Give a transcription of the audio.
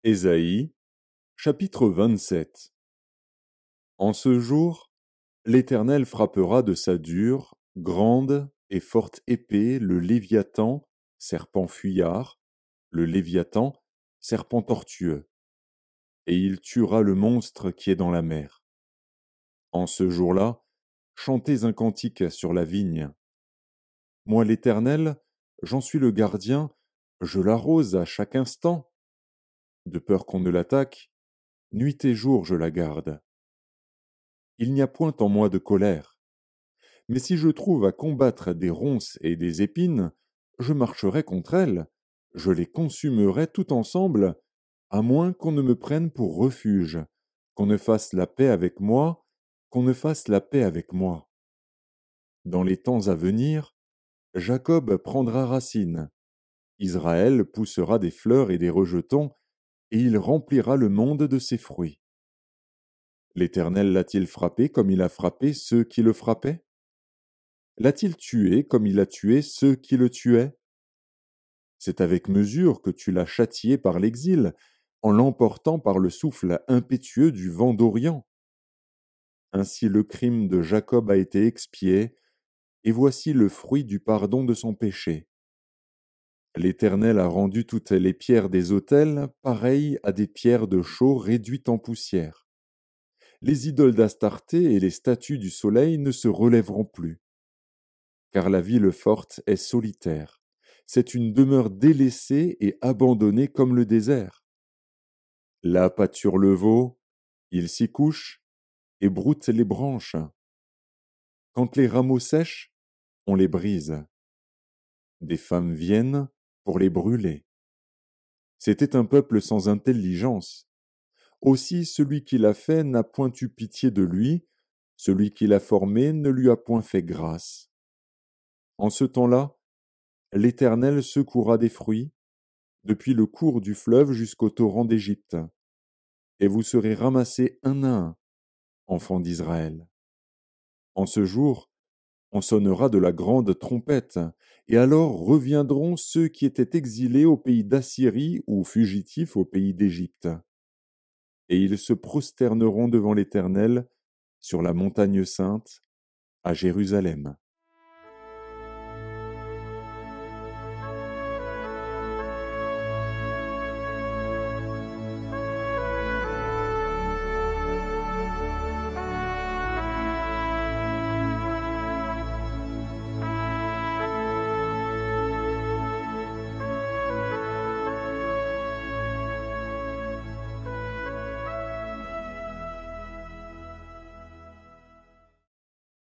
Ésaïe, chapitre 27. En ce jour, l'Éternel frappera de sa dure, grande et forte épée le Léviathan, serpent fuyard, le Léviathan, serpent tortueux, et il tuera le monstre qui est dans la mer. En ce jour-là, chantez un cantique sur la vigne. Moi l'Éternel, j'en suis le gardien, je l'arrose à chaque instant. De peur qu'on ne l'attaque, nuit et jour je la garde. Il n'y a point en moi de colère. Mais si je trouve à combattre des ronces et des épines, je marcherai contre elles, je les consumerai tout ensemble, à moins qu'on ne me prenne pour refuge, qu'on ne fasse la paix avec moi, qu'on ne fasse la paix avec moi. Dans les temps à venir, Jacob prendra racine, Israël poussera des fleurs et des rejetons, et il remplira le monde de ses fruits. L'Éternel l'a-t-il frappé comme il a frappé ceux qui le frappaient? L'a-t-il tué comme il a tué ceux qui le tuaient? C'est avec mesure que tu l'as châtié par l'exil, en l'emportant par le souffle impétueux du vent d'Orient. Ainsi le crime de Jacob a été expié, et voici le fruit du pardon de son péché. L'Éternel a rendu toutes les pierres des autels pareilles à des pierres de chaux réduites en poussière. Les idoles d'Astarté et les statues du soleil ne se relèveront plus. Car la ville forte est solitaire. C'est une demeure délaissée et abandonnée comme le désert. Là pâture le veau, il s'y couche et broute les branches. Quand les rameaux sèchent, on les brise. Des femmes viennent pour les brûler. C'était un peuple sans intelligence. Aussi celui qui l'a fait n'a point eu pitié de lui, celui qui l'a formé ne lui a point fait grâce. En ce temps-là, l'Éternel secourra des fruits, depuis le cours du fleuve jusqu'au torrent d'Égypte, et vous serez ramassés un à un, enfants d'Israël. En ce jour, on sonnera de la grande trompette, et alors reviendront ceux qui étaient exilés au pays d'Assyrie ou fugitifs au pays d'Égypte. Et ils se prosterneront devant l'Éternel sur la montagne sainte, à Jérusalem.